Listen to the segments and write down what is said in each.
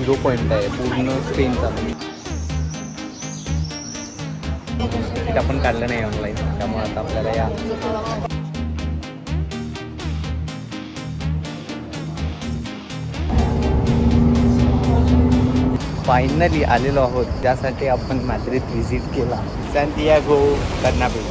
0 point आहे पूर्ण स्पेनचा. Ticket आपण काढलं नाही ऑनलाईन, त्यामुळे आता आपल्याला या फायनली आलेलो आहोत, ज्यासाठी आपण माद्रिद व्हिजिट केला, सॅन्टियागो बर्नाब्यू.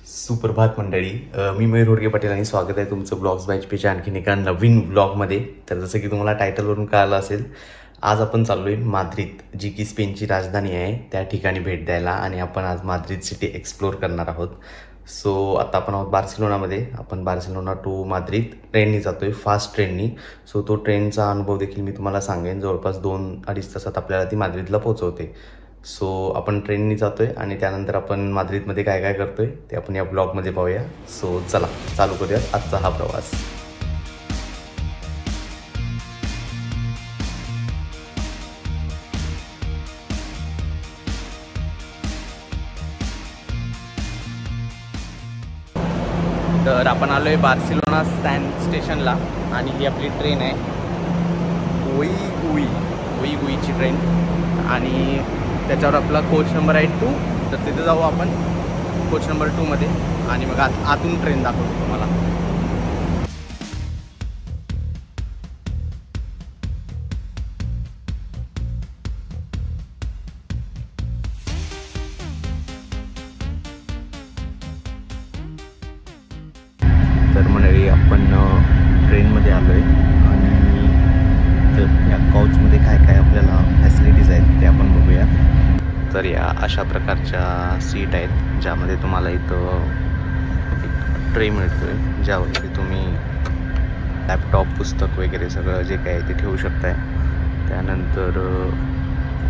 सुप्रभात मंडळी, मी मयूर होडगे पाटील आणि स्वागत आहे तुमचं ब्लॉग्स बाय एचपीच्या आणखीन एका नवीन ब्लॉगमध्ये. तर जसं की तुम्हाला टायटलवरून कळालं असेल, आज आपण चाललो आहे माद्रिद, जी की स्पेनची राजधानी आहे, त्या ठिकाणी भेट द्यायला. आणि आपण आज माद्रिद सिटी एक्सप्लोर करणार आहोत. सो आता आपण आहोत बार्सिलोनामध्ये. आपण बार्सिलोना टू माद्रिद ट्रेननी जातो आहे, फास्ट ट्रेननी. सो तो ट्रेनचा अनुभव देखील मी तुम्हाला सांगेन. जवळपास 2-2.5 तासात आपल्याला ती माद्रिदला पोहोचवते. सो आपण ट्रेननी जातो आहे आणि त्यानंतर आपण माद्रिदमध्ये काय काय करतो आहे ते आपण या ब्लॉगमध्ये पाहूया. सो चला चालू करूयात आजचा हा प्रवास. तर आपण आलो आहे बार्सिलोना सँड स्टेशनला आणि ही आपली ट्रेन आहे, ओई-गुईची ट्रेन. आणि त्याच्यावर आपला कोच नंबर आहे 2. तर तिथे जाऊ आपण कोच नंबर 2मध्ये आणि मग आतून ट्रेन दाखवतो तुम्हाला. तर मंडळी, आपण ट्रेनमध्ये आलो आहे आणि तर या काउचमध्ये काय काय आपल्याला फॅसिलिटीज आहेत ते आपण बघूया. तर या अशा प्रकारच्या सीट आहेत, ज्यामध्ये तुम्हाला इथं एक ट्रे मिळतो आहे, ज्यावरती तुम्ही लॅपटॉप, पुस्तक वगैरे सगळं जे काय आहे ते ठेवू शकताय. त्यानंतर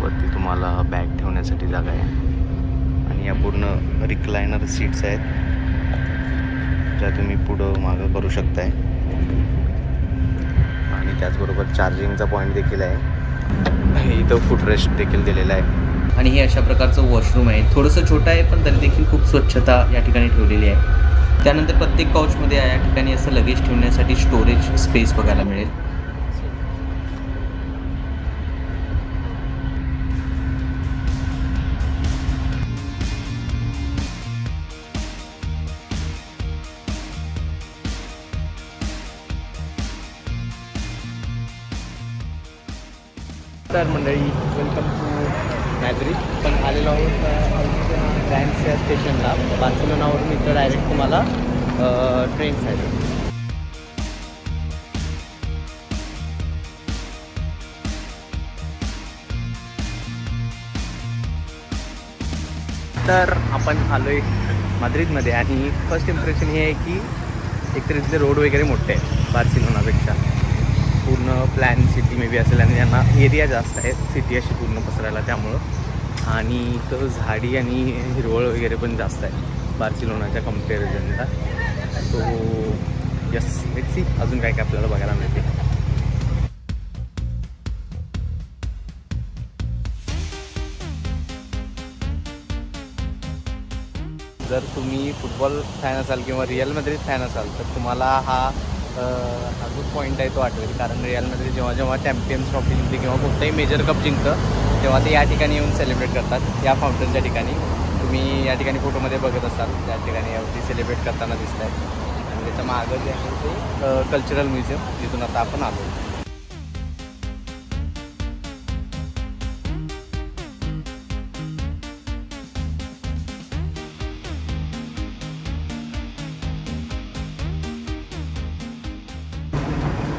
वरती तुम्हाला बॅग ठेवण्यासाठी जागा आहे. आणि या पूर्ण रिक्लायनर सीट्स आहेत, ज्या तुम्ही पुढं मागं करू शकताय. आणि त्याचबरोबर चार्जिंगचा पॉईंट देखील आहे. इथं फुटरेस्ट देखील दिलेला आहे. आणि हे अशा प्रकारचं वॉशरूम आहे, थोडंसं छोटं आहे पण तरी देखील खूप स्वच्छता या ठिकाणी ठेवलेली आहे. त्यानंतर प्रत्येक काउचमध्ये या ठिकाणी असं लगेज ठेवण्यासाठी स्टोरेज स्पेस बघायला मिळेल. तर मंडळी, वेलकम टू माद्रिद. पण आलेलो आहोत ग्रँड स्टेशनला. बार्सिलोनावरून इथं डायरेक्ट तुम्हाला ट्रेन्स आहेत. तर आपण आलो आहे माद्रिदमध्ये आणि फर्स्ट इम्प्रेशन हे आहे की एकतर इथले रोड वगैरे मोठे आहेत बार्सिलोनापेक्षा. पूर्ण प्लॅन सिटी मे बी असेल आणि त्यांना एरिया जास्त आहे सिटी अशी पूर्ण पसरायला, त्यामुळं. आणि इथं झाडी आणि हिरवळ वगैरे पण जास्त आहे बार्सिलोनाच्या कम्पॅरिझनला. सो यस, लेट्स सी अजून काय काय आपल्याला बघायला मिळते. जर तुम्ही फुटबॉल फॅन असाल किंवा रिअल माद्रिद फॅन असाल तर तुम्हाला हा जो पॉईंट आहे तो आठवेल. कारण रिअल माद्रिद जेव्हा चॅम्पियन्स ट्रॉफी जिंकते किंवा कोणताही मेजर कप जिंकतं, तेव्हा ते या ठिकाणी येऊन सेलिब्रेट करतात, या फाउंटनच्या ठिकाणी. तुम्ही या ठिकाणी फोटोमध्ये बघत असाल, त्या ठिकाणी यावरती सेलिब्रेट करताना दिसत आहे. आणि त्याच्या मागं जे आहे ते कल्चरल म्युझियम, जिथून आता आपण आलो.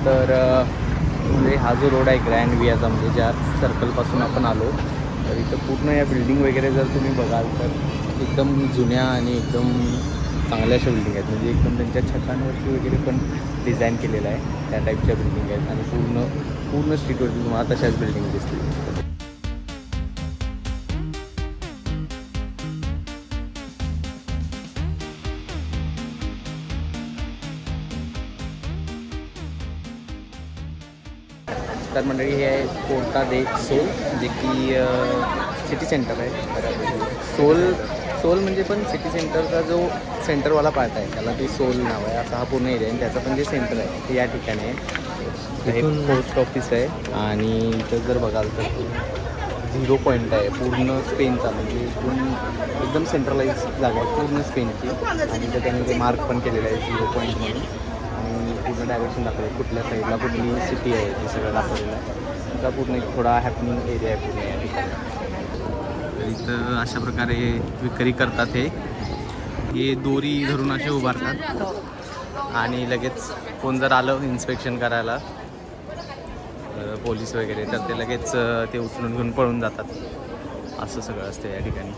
तर म्हणजे हा जो रोड आहे ग्रँड वियाचा, म्हणजे ज्या सर्कलपासून आपण आलो, तर इथं पूर्ण या बिल्डिंग वगैरे जर तुम्ही बघाल तर एकदम जुन्या आणि एकदम चांगल्या अशा बिल्डिंग आहेत. म्हणजे एकदम त्यांच्या छतांवरती वगैरे पण डिझाईन केलेलं आहे, त्या टाईपच्या बिल्डिंग आहेत. आणि पूर्ण स्ट्रीटवरती तुम्हाला तशाच बिल्डिंग दिसतील. तर मंडळी हे आहे कोर्टा दे सोल, जे की सिटी सेंटर आहे. सोल म्हणजे पण सिटी सेंटरचा जो सेंटरवाला पार्ट आहे त्याला ते सोल नाव आहे. असा हा पूर्ण एरिया आहे. त्याचं पण जे सेंटर आहे ते या ठिकाणी आहे. हे पोस्ट ऑफिस आहे आणि इथं जर बघाल तर 0 पॉईंट आहे पूर्ण स्पेनचा, म्हणजे एकदम सेंट्रलाइज जागा आहे पूर्ण स्पेनची. आणि तर त्यांनी ते मार्क पण केलेलं आहे 0 पॉईंट म्हणून. आणि पूर्ण डायरेक्शन दाखवलं कुठल्या साईडला कुठली सिटी आहे ते सगळं दाखवलेलं आहे. त्याचा पूर्ण एक थोडा हॅपनिंग एरिया आहे पूर्ण या ठिकाणी. इथं अशा प्रकारे विक्री करतात. हे दोरी धरून असे उभारतात आणि लगेच कोण जर आलं इन्स्पेक्शन करायला पोलीस वगैरे तर ते लगेच ते उचलून घेऊन पळून जातात. असं सगळं असतं या ठिकाणी.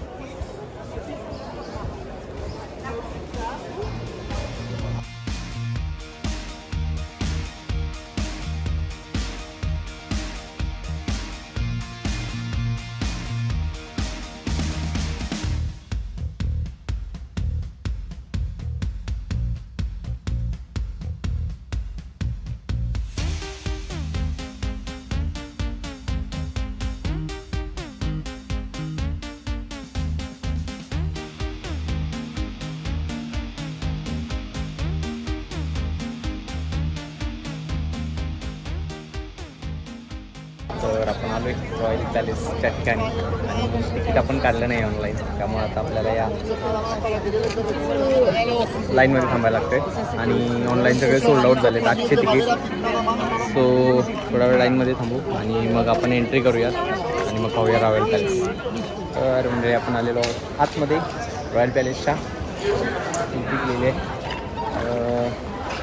तर आपण आलो आहे रॉयल पॅलेसच्या ठिकाणी आणि तिकीट आपण काढलं नाही ऑनलाईन, त्यामुळे आता आपल्याला या लाईनमध्ये थांबायला लागते. आणि ऑनलाईन सगळे सोल्ड आउट झाले 800 तिकीट. सो थोडा वेळ लाईनमध्ये थांबू आणि मग आपण एंट्री करूयात आणि मग पाहूया रॉयल पॅलेस. तर म्हणजे आपण आलेलो आहोत आतमध्ये रॉयल पॅलेसच्या. तिकीट लिहिले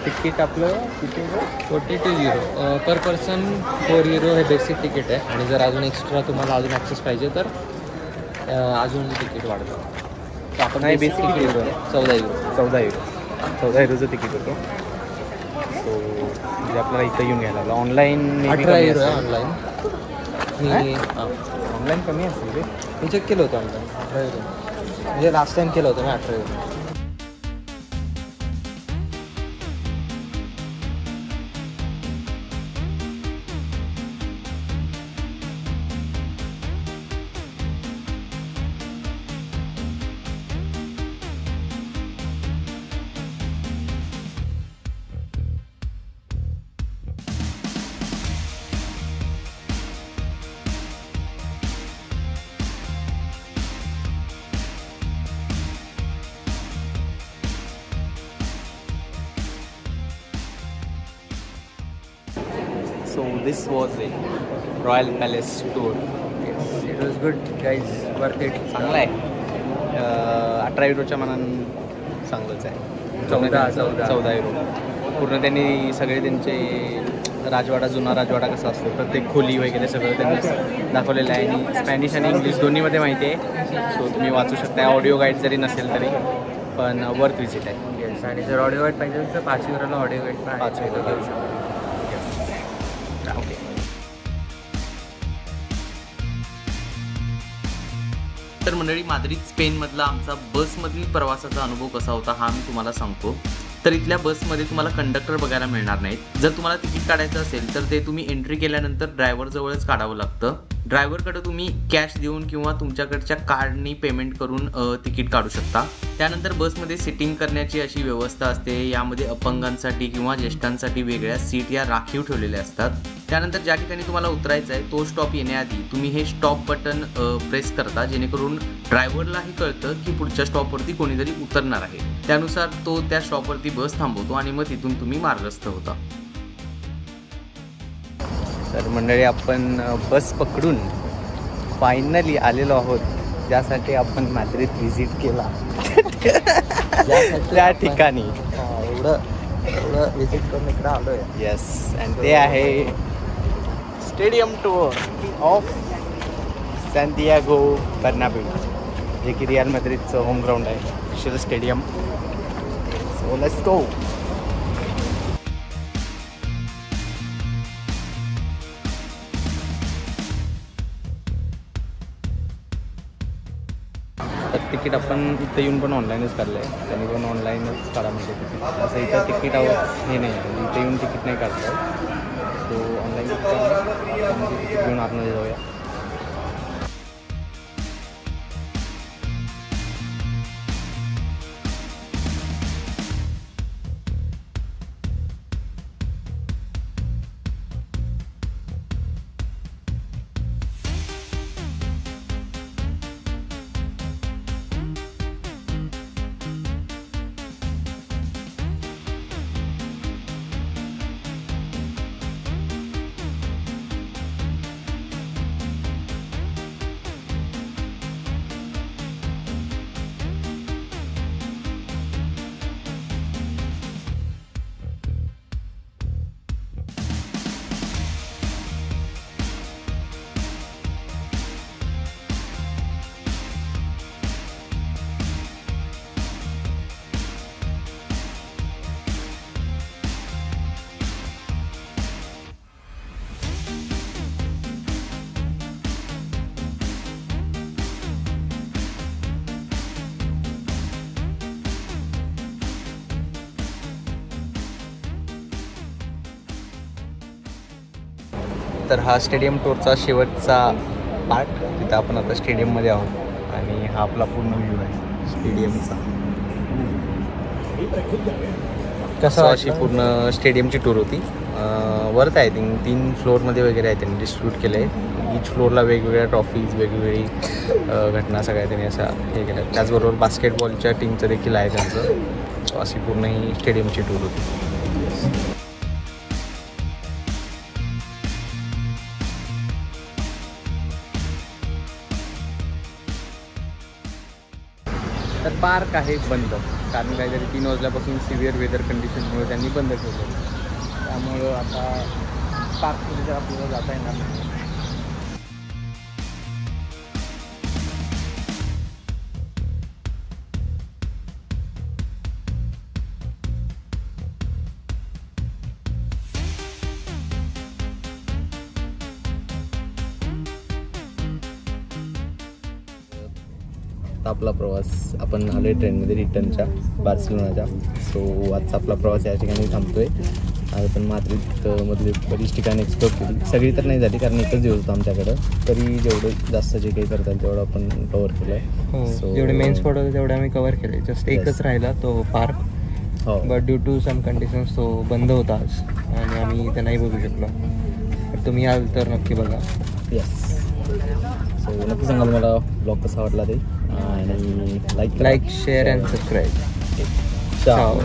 तिकीट आपलं किती 42 पर पर्सन 4 युरो हे बेसिक तिकीट आहे. आणि जर अजून एक्स्ट्रा तुम्हाला अजून ॲक्सेस पाहिजे तर अजून तिकीट वाढतं. आपण नाही बेसिक तिकीट 14 युरोचं तिकीट होतं. सो म्हणजे आपल्याला इथं येऊन घ्यायला लागलं. ऑनलाईन 18 युरो आहे ऑनलाईन. ऑनलाईन कमी असेल ते. मी चेक केलं होतं ऑनलाईन 18 युरो, म्हणजे लास्ट टाईम केलं होतं मी 18 euro. So this was a Royal Palace tour. It was good guys, worth it. चांगला आहे. 18 युरोच्या मानानं चांगलंच आहे. 14 युरो. पूर्ण त्यांनी सगळे त्यांचे राजवाडा, जुना राजवाडा कसा असतो प्रत्येक खोली वगैरे सगळं त्यांनी दाखवलेलं आहे. आणि स्पॅनिश आणि इंग्लिश दोन्हीमध्ये माहिती आहे. सो तुम्ही वाचू शकता. ऑडिओ गाईड जरी नसेल तरी पण वर्थ विजिट आहे. येस. आणि जर ऑडिओ गाईड पाहिजे तर 5 युरोला ऑडिओ गाईड पण 5 युरो घेऊ शकतो. ओके. तर मंडळी, माद्रिद स्पेनमधला आमचा बसमधील प्रवासाचा अनुभव कसा होता हा मी तुम्हाला सांगतो. तर इथल्या बसमध्ये तुम्हाला कंडक्टर बघायला मिळणार नाहीत. जर तुम्हाला तिकीट काढायचं असेल तर ते तुम्ही एंट्री केल्यानंतर ड्रायव्हरजवळच काढावं लागतं. ड्रायव्हरकडे तुम्ही कॅश देऊन किंवा तुमच्याकडच्या कार्डनी पेमेंट करून तिकीट काढू शकता. त्यानंतर बसमध्ये सिटिंग करण्याची अशी व्यवस्था असते. यामध्ये अपंगांसाठी किंवा ज्येष्ठांसाठी वेगळ्या सीट या राखीव ठेवलेल्या असतात. त्यानंतर ज्या ठिकाणी तुम्हाला उतरायचं आहे तो स्टॉप येण्याआधी तुम्ही हे स्टॉप बटन प्रेस करता, जेणेकरून ड्रायव्हरलाही कळतं की पुढच्या स्टॉपवरती कोणीतरी उतरणार आहे. त्यानुसार तो त्या स्टॉपवरती बस थांबवतो आणि मग तिथून तुम्ही मार्गस्थ होता. तर मंडळी, आपण बस पकडून फायनली आलेलो आहोत ज्यासाठी आपण माद्रिद व्हिजिट केला. त्या ठिकाणी एवढं व्हिजिट करून इकडं आलो आहे. येस. अँड ते आहे स्टेडियम टूर ऑफ सॅन्टियागो बर्नाब्यू, जे की रिअल माद्रिदचं होम ग्राउंड आहे, official stadium. So let's go. तर तिकीट आपण इथं येऊन पण ऑनलाईनच काढलं आहे. त्यांनी पण ऑनलाईनच काढा म्हणजे तिकीट. असं इथं तिकीट हे नाही आहे, इथं येऊन तिकीट नाही काढलं. सो ऑनलाईन तिकीट घेऊन आतमध्ये जाऊया. तर हा स्टेडियम टूरचा शेवटचा पार्ट. तिथं आपण आता स्टेडियममध्ये आहोत आणि हा आपला पूर्ण व्ह्यू आहे स्टेडियमचा. कसं अशी पूर्ण स्टेडियमची टूर होती. वर्थ आय थिंक 3 फ्लोअरमध्ये वगैरे आहे त्यांनी डिस्ट्रीब्यूट केलं आहे. ईच फ्लोअरला वेगवेगळ्या ट्रॉफीज वेगवेगळी घटना सगळ्या त्यांनी असा हे केल्या. त्याचबरोबर बास्केटबॉलच्या टीमचं देखील आहे त्यांचं. अशी पूर्ण ही स्टेडियमची टूर होती. तर पार्क आहे बंद, कारण काहीतरी 3 वाजल्यापासून सिव्हिअर वेदर कंडिशनमुळे त्यांनी बंद ठेवलं. त्यामुळं आता पार्कमध्ये जर आपल्याला जाता येणार नाही. आपला प्रवास आपण आलो आहे ट्रेनमध्ये रिटर्नच्या बार्सिलोनाच्या. सो आजचा आपला प्रवास या ठिकाणी थांबतो आहे. आज आपण माद्रिदमधली बरीच ठिकाणी एक्सप्लोर केली. सगळी तर नाही झाली कारण एकच दिवस होता आमच्याकडं. तरी जेवढं जास्त जे काही करता येईल तेवढं आपण कवर केलं आहे. सो जेवढे मेन स्पॉट होते तेवढे आम्ही कवर केले. जस्ट एकच राहिला तो पार्क. हो, but due to some conditions तो बंद होता आज आणि आम्ही इथे नाही बघू शकलो. तर तुम्ही आल तर नक्की बघा. येस. सो नक्की सांगाल मला ब्लॉग कसा वाटला ते. आणि लाईक शेअर अँड सबस्क्राईब. चाओ.